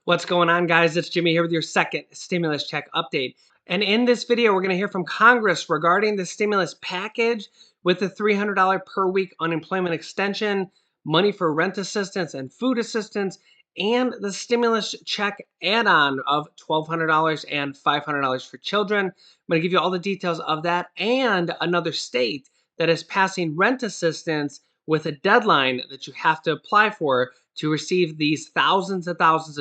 What's going on, guys? It's Jimmy here with your second stimulus check update. And in this video, we're going to hear from Congress regarding the stimulus package with the $300 per week unemployment extension, money for rent assistance and food assistance, and the stimulus check add-on of $1,200 and $500 for children. I'm going to give you all the details of that and another state that is passing rent assistance with a deadline that you have to apply for to receive these thousands of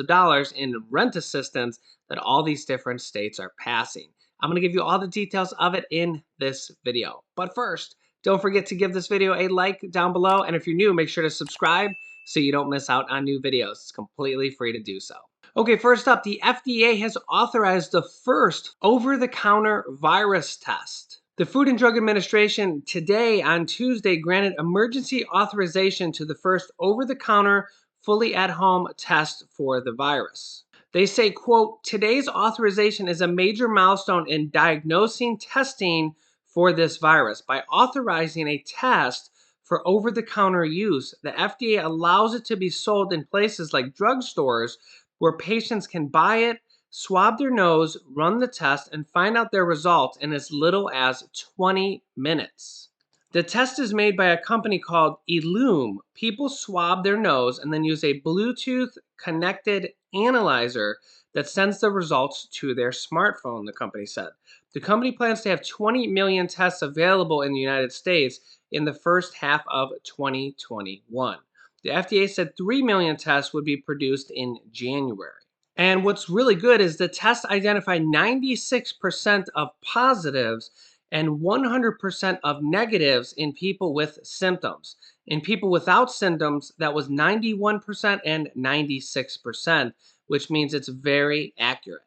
dollars in rent assistance that all these different states are passing. I'm going to give you all the details of it in this video. But first, don't forget to give this video a like down below. And if you're new, make sure to subscribe so you don't miss out on new videos. It's completely free to do so. Okay, first up, the FDA has authorized the first over-the-counter virus test. The Food and Drug Administration today on Tuesday granted emergency authorization to the first over-the-counter fully at-home test for the virus. They say, quote, today's authorization is a major milestone in diagnosing testing for this virus. By authorizing a test for over-the-counter use, the FDA allows it to be sold in places like drugstores where patients can buy it, swab their nose, run the test, and find out their results in as little as 20 minutes. The test is made by a company called Ellume. People swab their nose and then use a Bluetooth connected analyzer that sends the results to their smartphone, the company said. The company plans to have 20 million tests available in the United States in the first half of 2021. The FDA said 3 million tests would be produced in January. And what's really good is the test identified 96% of positives and 100% of negatives in people with symptoms. In people without symptoms, that was 91% and 96%, which means it's very accurate.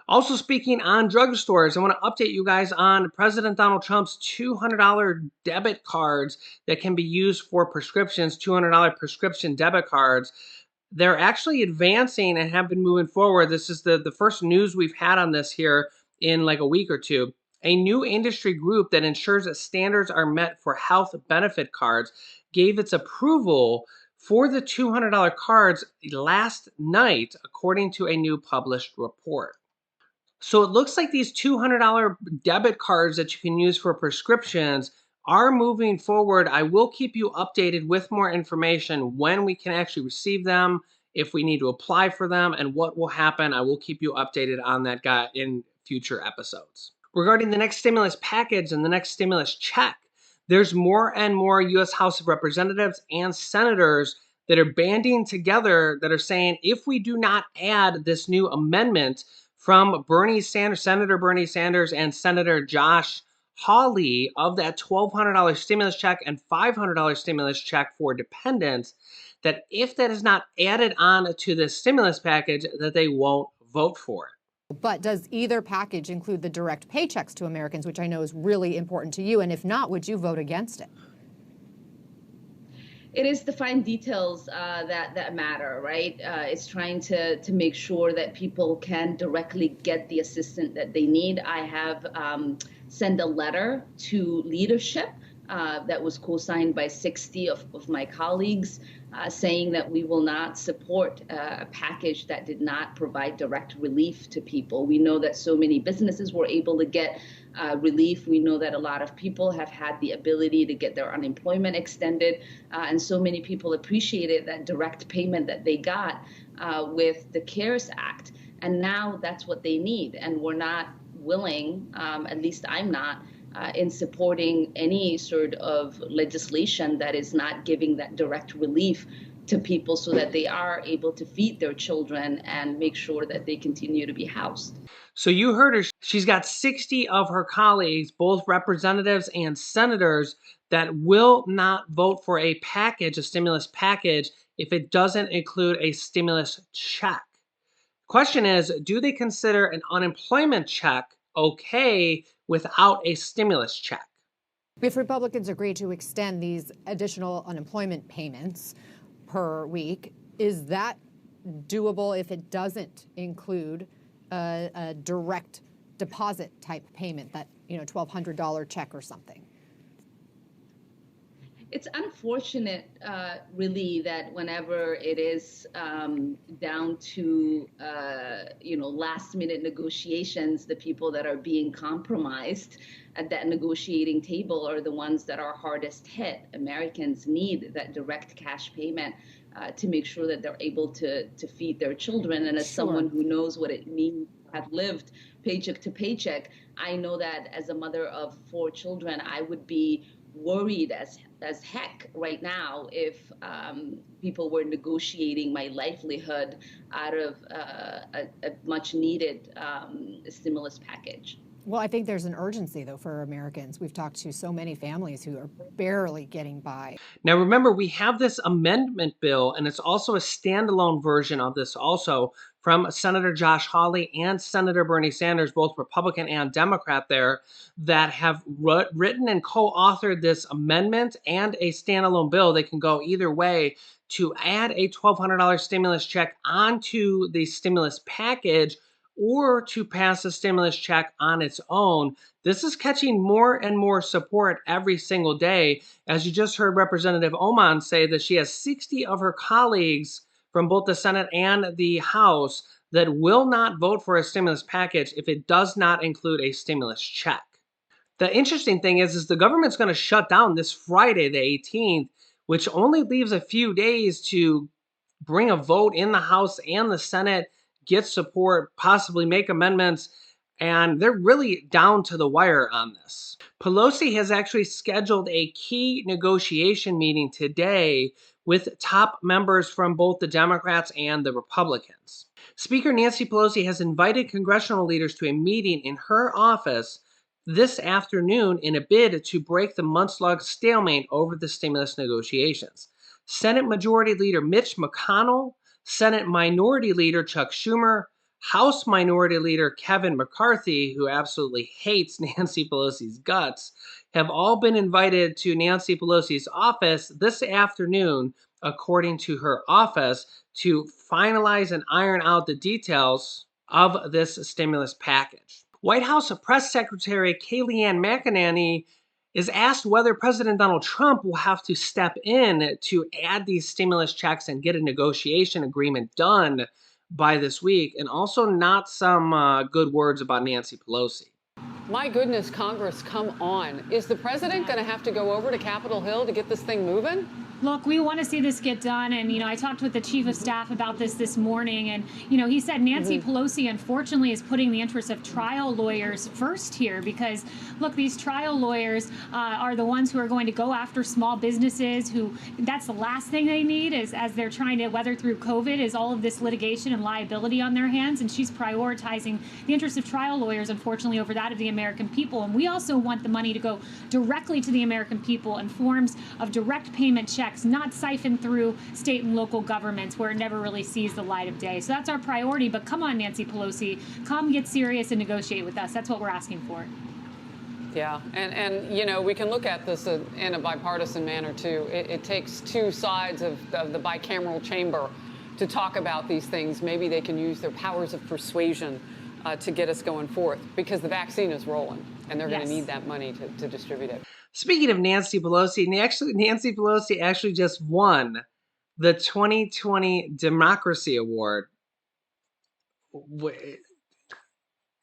Also, speaking on drugstores, I want to update you guys on President Donald Trump's $200 debit cards that can be used for prescriptions, $200 prescription debit cards. They're actually advancing and have been moving forward. This is the first news we've had on this here in like a week or two. A new industry group that ensures that standards are met for health benefit cards gave its approval for the $200 cards last night, according to a new published report. So it looks like these $200 debit cards that you can use for prescriptions are moving forward. I will keep you updated with more information when we can actually receive them, if we need to apply for them, and what will happen. I will keep you updated on that guy in future episodes. Regarding the next stimulus package and the next stimulus check, there's more and more U.S. House of Representatives and senators that are banding together that are saying if we do not add this new amendment from Senator Bernie Sanders and Senator Josh Hawley of that $1,200 stimulus check and $500 stimulus check for dependents, that if that is not added on to this stimulus package, that they won't vote for it. But does either package include the direct paychecks to Americans, which I know is really important to you? And if not, would you vote against it? It is the fine details that matter, right? It's trying to make sure that people can directly get the assistance that they need. I have sent a letter to leadership that was co-signed by 60 of my colleagues, saying that we will not support a package that did not provide direct relief to people. We know that so many businesses were able to get relief. We know that a lot of people have had the ability to get their unemployment extended, and so many people appreciated that direct payment that they got with the CARES Act. And now that's what they need, and we're not willing, at least I'm not, in supporting any sort of legislation that is not giving that direct relief to people so that they are able to feed their children and make sure that they continue to be housed. So you heard her. She's got 60 of her colleagues, both representatives and senators, that will not vote for a package, a stimulus package, if it doesn't include a stimulus check. Question is, do they consider an unemployment check okay without a stimulus check? If Republicans agree to extend these additional unemployment payments per week, is that doable if it doesn't include a direct deposit type payment, that $1,200 check or something? It's unfortunate, really, that whenever it is down to last minute negotiations, the people that are being compromised at that negotiating table are the ones that are hardest hit. Americans need that direct cash payment to make sure that they're able to feed their children. And as someone who knows what it means to have lived paycheck to paycheck, I know that as a mother of 4 children, I would be worried as heck right now if people were negotiating my livelihood out of a much needed stimulus package. Well, I think there's an urgency, though, for Americans. We've talked to so many families who are barely getting by. Now, remember, we have this amendment bill, and it's also a standalone version of this also from Senator Josh Hawley and Senator Bernie Sanders, both Republican and Democrat there, that have written and co-authored this amendment and a standalone bill. They can go either way to add a $1,200 stimulus check onto the stimulus package or to pass a stimulus check on its own. This is catching more and more support every single day. As you just heard Representative Oman say that she has 60 of her colleagues from both the Senate and the House that will not vote for a stimulus package if it does not include a stimulus check. The interesting thing is the government's going to shut down this Friday, the 18th, which only leaves a few days to bring a vote in the House and the Senate, get support, possibly make amendments, and they're really down to the wire on this. Pelosi has actually scheduled a key negotiation meeting today with top members from both the Democrats and the Republicans. Speaker Nancy Pelosi has invited congressional leaders to a meeting in her office this afternoon in a bid to break the months-long stalemate over the stimulus negotiations. Senate Majority Leader Mitch McConnell, Senate Minority Leader Chuck Schumer, House Minority Leader Kevin McCarthy, who absolutely hates Nancy Pelosi's guts, have all been invited to Nancy Pelosi's office this afternoon, according to her office, to finalize and iron out the details of this stimulus package. White House Press Secretary Kellyanne McEnany is asked whether President Donald Trump will have to step in to add these stimulus checks and get a negotiation agreement done by this week, and also not some good words about Nancy Pelosi. My goodness, Congress, come on. Is the president going to have to go over to Capitol Hill to get this thing moving? Look, we want to see this get done. And, I talked with the chief of staff about this morning. And, he said Nancy Pelosi, unfortunately, is putting the interests of trial lawyers first here because, look, these trial lawyers are the ones who are going to go after small businesses who that's the last thing they need is as they're trying to weather through COVID is all of this litigation and liability on their hands. And she's prioritizing the interests of trial lawyers, unfortunately, over that of the American people. And we also want the money to go directly to the American people in forms of direct payment checks, not siphoned through state and local governments where it never really sees the light of day. So that's our priority. But come on, Nancy Pelosi, come get serious and negotiate with us. That's what we're asking for. Yeah, and we can look at this in a bipartisan manner, too. It takes two sides of the bicameral chamber to talk about these things. Maybe they can use their powers of persuasion to get us going forth because the vaccine is rolling and they're going to need that money to distribute it. Speaking of Nancy Pelosi, Nancy Pelosi actually just won the 2020 Democracy Award.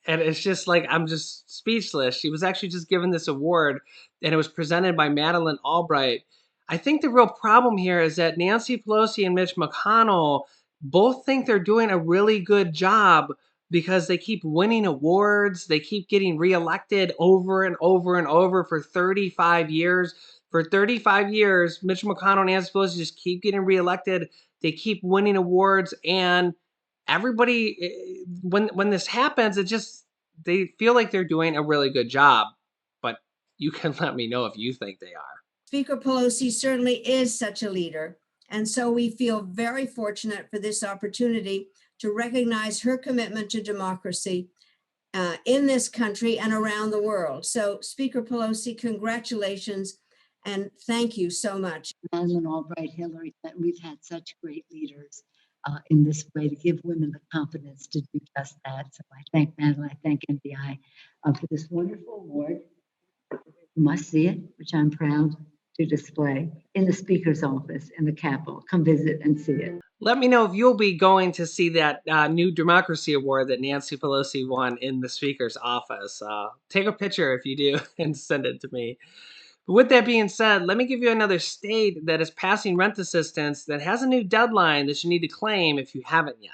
And it's just like, I'm just speechless. She was actually just given this award, and it was presented by Madeleine Albright. I think the real problem here is that Nancy Pelosi and Mitch McConnell both think they're doing a really good job because they keep winning awards. They keep getting reelected over and over and over for 35 years. For 35 years, Mitch McConnell and Nancy Pelosi just keep getting reelected. They keep winning awards, and everybody, when this happens, they feel like they're doing a really good job. But you can let me know if you think they are. Speaker Pelosi certainly is such a leader. And so we feel very fortunate for this opportunity to recognize her commitment to democracy in this country and around the world. So Speaker Pelosi, congratulations and thank you so much. Madeleine Albright, Hillary Clinton, we've had such great leaders in this way to give women the confidence to do just that. So I thank Madeleine, I thank NBI for this wonderful award. You must see it, which I'm proud to display in the Speaker's office in the Capitol. Come visit and see it. Let me know if you'll be going to see that new Democracy Award that Nancy Pelosi won in the Speaker's office. Take a picture if you do and send it to me. But with that being said, let me give you another state that is passing rent assistance that has a new deadline that you need to claim if you haven't yet.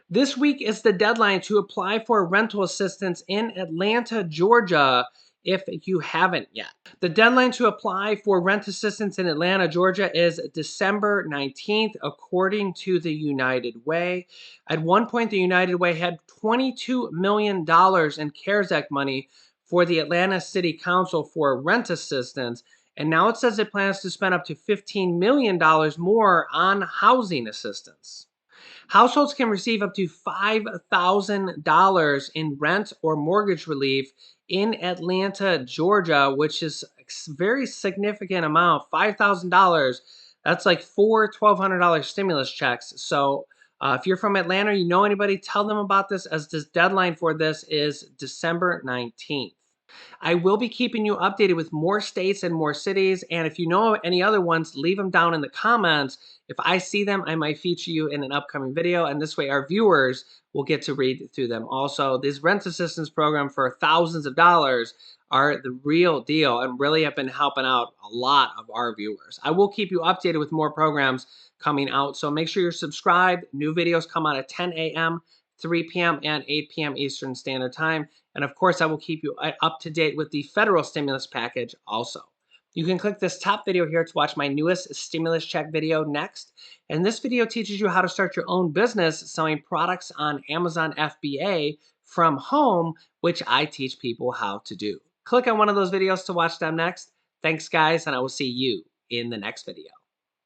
This week is the deadline to apply for rental assistance in Atlanta, Georgia, if you haven't yet. The deadline to apply for rent assistance in Atlanta, Georgia is December 19th, according to the United Way. At one point, the United Way had $22 million in CARES Act money for the Atlanta City Council for rent assistance, and now it says it plans to spend up to $15 million more on housing assistance. Households can receive up to $5,000 in rent or mortgage relief in Atlanta, Georgia, which is a very significant amount. $5,000, that's like four $1,200 stimulus checks. So if you're from Atlanta or you know anybody, tell them about this, as this deadline for this is December 19th. I will be keeping you updated with more states and more cities. And if you know any other ones, leave them down in the comments. If I see them, I might feature you in an upcoming video. And this way our viewers will get to read through them. Also, this rent assistance program for thousands of dollars are the real deal and really have been helping out a lot of our viewers. I will keep you updated with more programs coming out. So make sure you're subscribed. New videos come out at 10 a.m., 3 p.m., and 8 p.m. Eastern Standard Time. And of course, I will keep you up to date with the federal stimulus package also. You can click this top video here to watch my newest stimulus check video next. And this video teaches you how to start your own business selling products on Amazon FBA from home, which I teach people how to do. Click on one of those videos to watch them next. Thanks, guys, and I will see you in the next video.